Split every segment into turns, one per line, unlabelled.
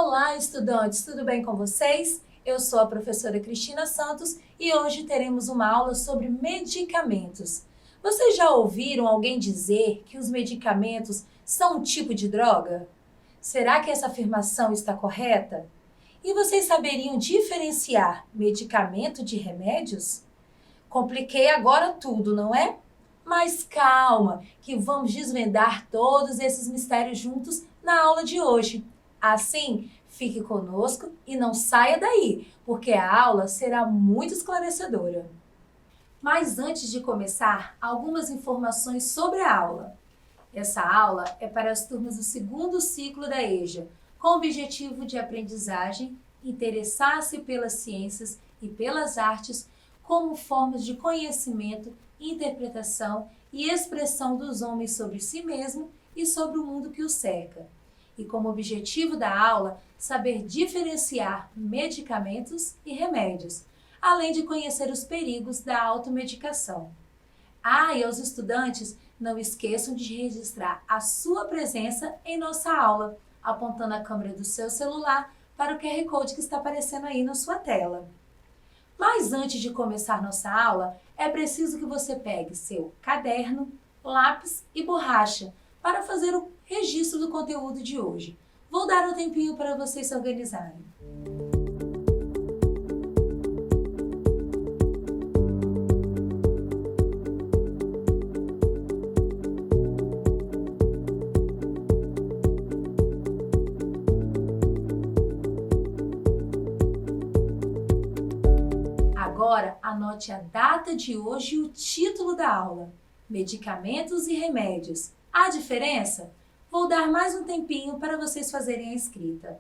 Olá, estudantes! Tudo bem com vocês? Eu sou a professora Cristina Santos e hoje teremos uma aula sobre medicamentos. Vocês já ouviram alguém dizer que os medicamentos são um tipo de droga? Será que essa afirmação está correta? E vocês saberiam diferenciar medicamento de remédios? Compliquei agora tudo, não é? Mas calma, que vamos desvendar todos esses mistérios juntos na aula de hoje. Assim, fique conosco e não saia daí, porque a aula será muito esclarecedora. Mas antes de começar, algumas informações sobre a aula. Essa aula é para as turmas do segundo ciclo da EJA, com o objetivo de aprendizagem, interessar-se pelas ciências e pelas artes como formas de conhecimento, interpretação e expressão dos homens sobre si mesmo e sobre o mundo que os cerca. E como objetivo da aula, saber diferenciar medicamentos e remédios, além de conhecer os perigos da automedicação. E aos estudantes, não esqueçam de registrar a sua presença em nossa aula, apontando a câmera do seu celular para o QR Code que está aparecendo aí na sua tela. Mas antes de começar nossa aula, é preciso que você pegue seu caderno, lápis e borracha para fazer o registro do conteúdo de hoje. Vou dar um tempinho para vocês se organizarem. Agora, anote a data de hoje e o título da aula. Medicamentos e remédios. Há diferença? Vou dar mais um tempinho para vocês fazerem a escrita.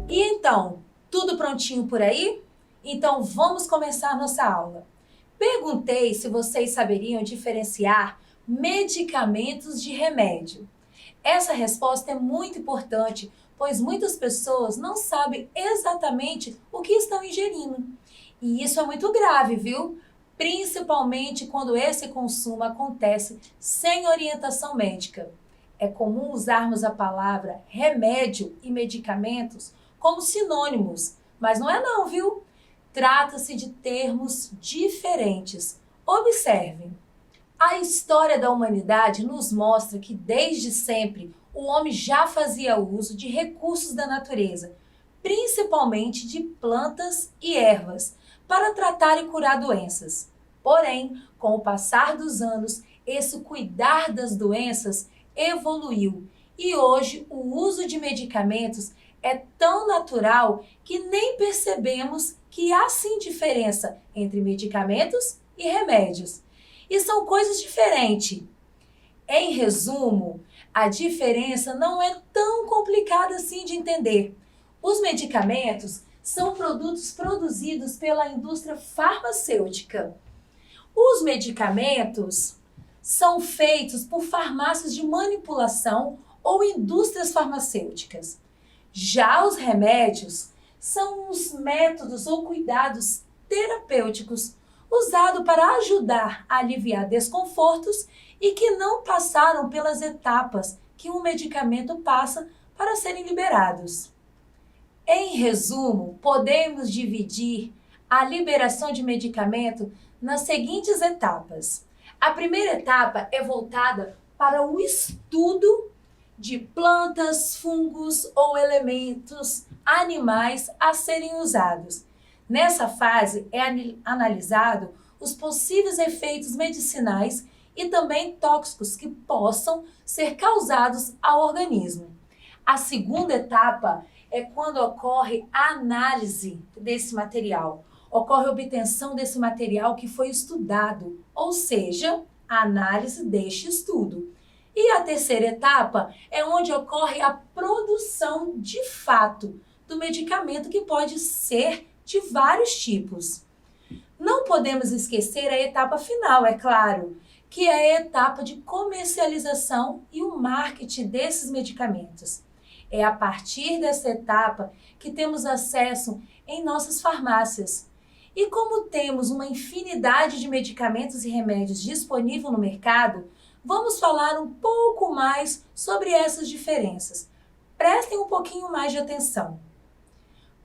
E então, tudo prontinho por aí? Então vamos começar nossa aula. Perguntei se vocês saberiam diferenciar medicamentos de remédio. Essa resposta é muito importante, pois muitas pessoas não sabem exatamente o que estão ingerindo. E isso é muito grave, viu? Principalmente quando esse consumo acontece sem orientação médica. É comum usarmos a palavra remédio e medicamentos como sinônimos, mas não é não, viu? Trata-se de termos diferentes. Observem. A história da humanidade nos mostra que desde sempre o homem já fazia uso de recursos da natureza, principalmente de plantas e ervas, para tratar e curar doenças. Porém, com o passar dos anos, esse cuidar das doenças evoluiu e hoje o uso de medicamentos é tão natural que nem percebemos que há sim diferença entre medicamentos e remédios. E são coisas diferentes. Em resumo, a diferença não é tão complicada assim de entender. Os medicamentos são produtos produzidos pela indústria farmacêutica. Os medicamentos são feitos por farmácias de manipulação ou indústrias farmacêuticas. Já os remédios são os métodos ou cuidados terapêuticos usados para ajudar a aliviar desconfortos e que não passaram pelas etapas que um medicamento passa para serem liberados. Em resumo, podemos dividir a liberação de medicamento nas seguintes etapas. A primeira etapa é voltada para o estudo de plantas, fungos ou elementos animais a serem usados. Nessa fase é analisado os possíveis efeitos medicinais e também tóxicos que possam ser causados ao organismo. A segunda etapa é quando ocorre a análise desse material. Ocorre a obtenção desse material que foi estudado, ou seja, a análise deste estudo. E a terceira etapa é onde ocorre a produção de fato do medicamento, que pode ser de vários tipos. Não podemos esquecer a etapa final, é claro, que é a etapa de comercialização e o marketing desses medicamentos. É a partir dessa etapa que temos acesso em nossas farmácias. E como temos uma infinidade de medicamentos e remédios disponíveis no mercado, vamos falar um pouco mais sobre essas diferenças. Prestem um pouquinho mais de atenção.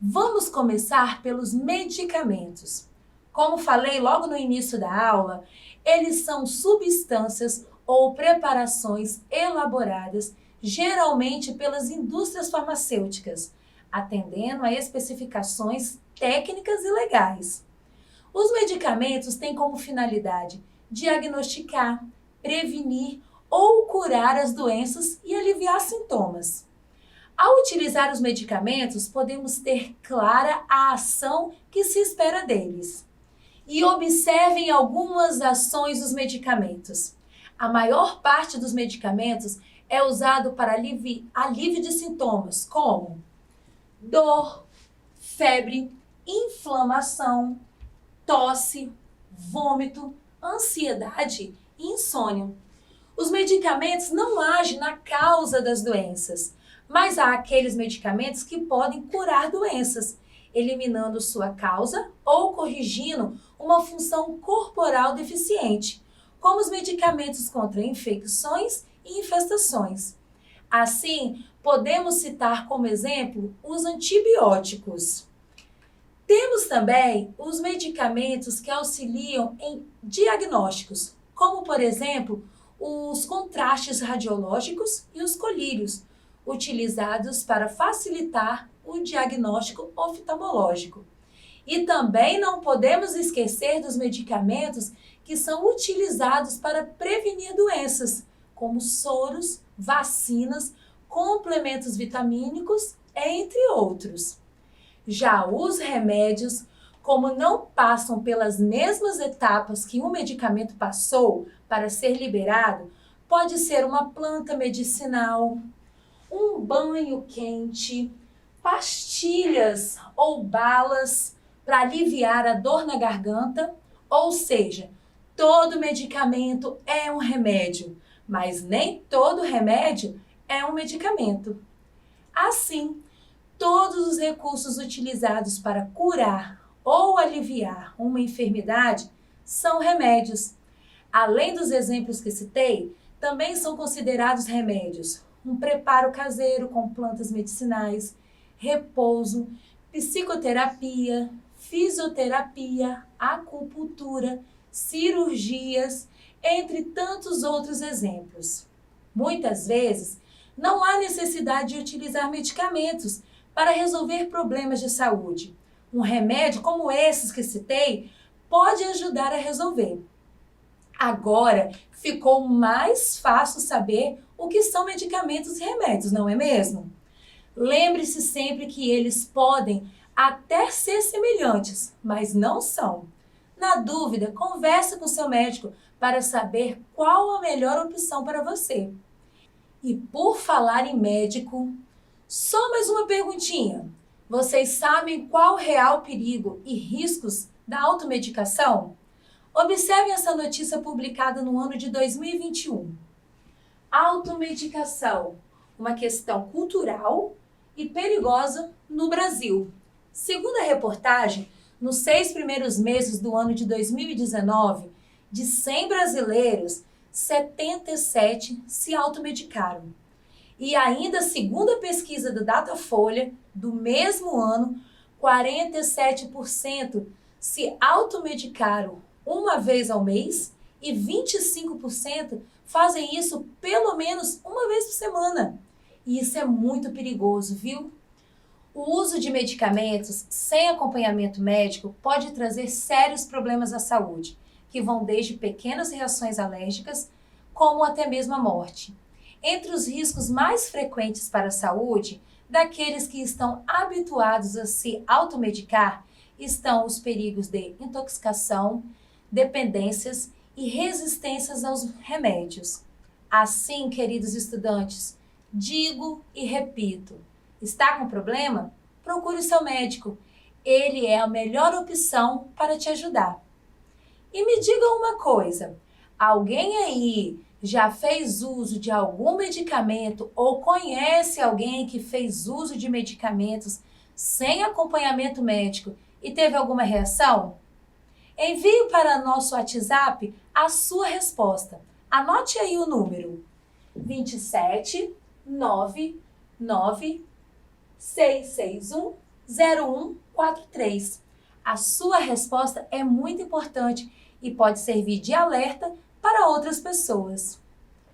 Vamos começar pelos medicamentos. Como falei logo no início da aula, eles são substâncias ou preparações elaboradas geralmente pelas indústrias farmacêuticas, atendendo a especificações técnicas e legais. Os medicamentos têm como finalidade diagnosticar, prevenir ou curar as doenças e aliviar sintomas. Ao utilizar os medicamentos, podemos ter clara a ação que se espera deles. E observem algumas ações dos medicamentos. A maior parte dos medicamentos é usado para alívio de sintomas como dor, febre, inflamação, tosse, vômito, ansiedade e insônia. Os medicamentos não agem na causa das doenças, mas há aqueles medicamentos que podem curar doenças, eliminando sua causa ou corrigindo uma função corporal deficiente, como os medicamentos contra infecções e infestações. Assim, podemos citar como exemplo os antibióticos. Temos também os medicamentos que auxiliam em diagnósticos, como por exemplo, os contrastes radiológicos e os colírios, utilizados para facilitar o diagnóstico oftalmológico. E também não podemos esquecer dos medicamentos que são utilizados para prevenir doenças, como soros, vacinas, complementos vitamínicos, entre outros. Já os remédios, como não passam pelas mesmas etapas que um medicamento passou para ser liberado, pode ser uma planta medicinal, um banho quente, pastilhas ou balas para aliviar a dor na garganta, ou seja, todo medicamento é um remédio, mas nem todo remédio é um medicamento. Assim, todos os recursos utilizados para curar ou aliviar uma enfermidade são remédios. Além dos exemplos que citei, também são considerados remédios um preparo caseiro com plantas medicinais, repouso, psicoterapia, fisioterapia, acupuntura, cirurgias, entre tantos outros exemplos. Muitas vezes, não há necessidade de utilizar medicamentos para resolver problemas de saúde. Um remédio como esses que citei pode ajudar a resolver. Agora, ficou mais fácil saber o que são medicamentos e remédios, não é mesmo? Lembre-se sempre que eles podem até ser semelhantes, mas não são. Na dúvida, converse com seu médico para saber qual a melhor opção para você. E por falar em médico, só mais uma perguntinha. Vocês sabem qual o real perigo e riscos da automedicação? Observem essa notícia publicada no ano de 2021. Automedicação, uma questão cultural e perigosa no Brasil. Segundo a reportagem, nos 6 primeiros meses do ano de 2019, de 100 brasileiros, 77 se automedicaram. E ainda, segundo a pesquisa do Datafolha, do mesmo ano, 47% se automedicaram uma vez ao mês e 25% fazem isso pelo menos uma vez por semana. E isso é muito perigoso, viu? O uso de medicamentos sem acompanhamento médico pode trazer sérios problemas à saúde, que vão desde pequenas reações alérgicas, como até mesmo a morte. Entre os riscos mais frequentes para a saúde, daqueles que estão habituados a se automedicar, estão os perigos de intoxicação, dependências e resistências aos remédios. Assim, queridos estudantes, digo e repito, está com problema? Procure o seu médico. Ele é a melhor opção para te ajudar. E me diga uma coisa, Alguém aí já fez uso de algum medicamento ou conhece alguém que fez uso de medicamentos sem acompanhamento médico e teve alguma reação? Envie para nosso WhatsApp a sua resposta. Anote aí o número: 27 99 661 0143. A sua resposta é muito importante e pode servir de alerta para outras pessoas.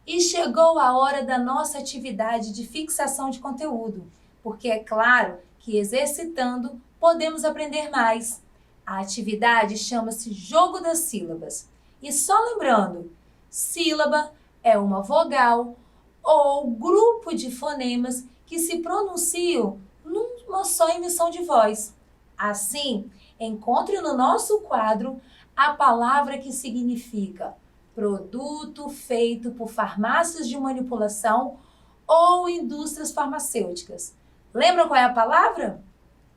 E chegou a hora da nossa atividade de fixação de conteúdo, porque é claro que exercitando podemos aprender mais. A atividade chama-se Jogo das Sílabas. E só lembrando, sílaba é uma vogal ou grupo de fonemas que se pronunciam numa só emissão de voz. Assim, encontre no nosso quadro a palavra que significa produto feito por farmácias de manipulação ou indústrias farmacêuticas. Lembram qual é a palavra?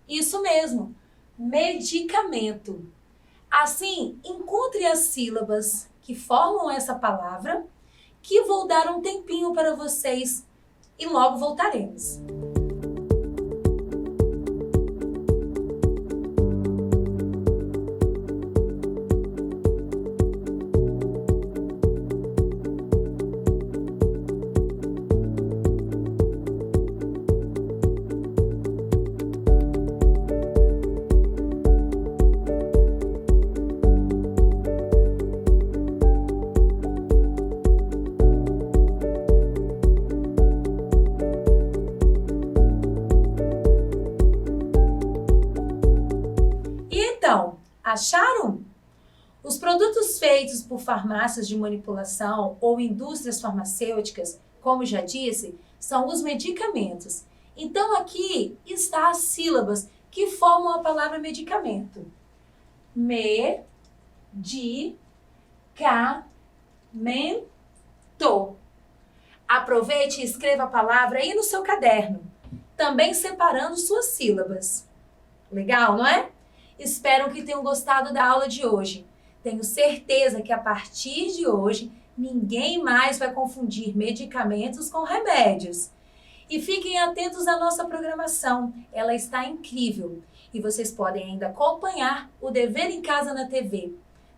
Isso mesmo, medicamento. Assim, encontre as sílabas que formam essa palavra, que vou dar um tempinho para vocês e logo voltaremos. Então, acharam? Os produtos feitos por farmácias de manipulação ou indústrias farmacêuticas, como já disse, são os medicamentos. Então, aqui está as sílabas que formam a palavra medicamento. Me-di-ca-men-to. Aproveite e escreva a palavra aí no seu caderno, também separando suas sílabas. Legal, não é? Espero que tenham gostado da aula de hoje. Tenho certeza que a partir de hoje, ninguém mais vai confundir medicamentos com remédios. E fiquem atentos à nossa programação, ela está incrível. E vocês podem ainda acompanhar o Dever em Casa na TV,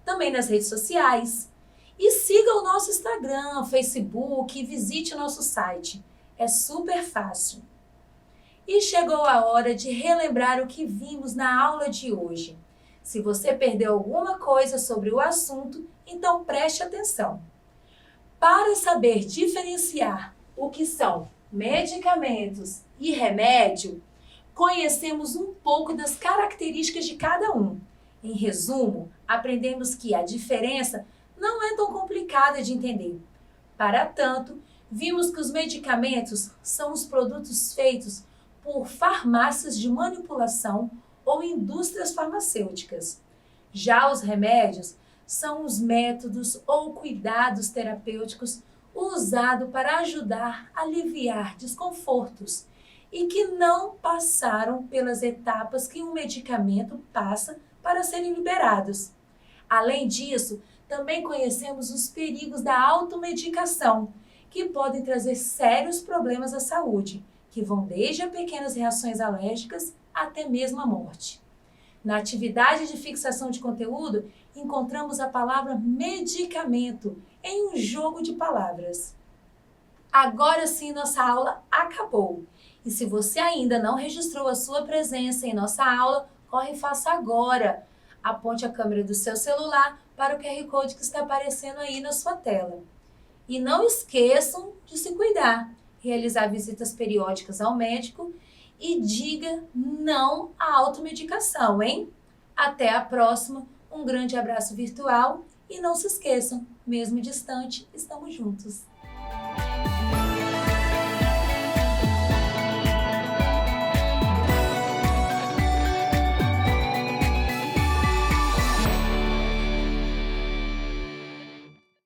também nas redes sociais. E siga o nosso Instagram, Facebook e visite o nosso site. É super fácil. E chegou a hora de relembrar o que vimos na aula de hoje. Se você perdeu alguma coisa sobre o assunto, então preste atenção. Para saber diferenciar o que são medicamentos e remédio, conhecemos um pouco das características de cada um. Em resumo, aprendemos que a diferença não é tão complicada de entender. Para tanto, vimos que os medicamentos são os produtos feitos por farmácias de manipulação ou indústrias farmacêuticas. Já os remédios são os métodos ou cuidados terapêuticos usados para ajudar a aliviar desconfortos e que não passaram pelas etapas que um medicamento passa para serem liberados. Além disso, também conhecemos os perigos da automedicação, que podem trazer sérios problemas à saúde, que vão desde a pequenas reações alérgicas até mesmo a morte. Na atividade de fixação de conteúdo, encontramos a palavra medicamento em um jogo de palavras. Agora sim, nossa aula acabou. E se você ainda não registrou a sua presença em nossa aula, corre e faça agora. Aponte a câmera do seu celular para o QR Code que está aparecendo aí na sua tela. E não esqueçam de se cuidar, realizar visitas periódicas ao médico e diga não à automedicação, hein? Até a próxima, um grande abraço virtual e não se esqueçam, mesmo distante, estamos juntos.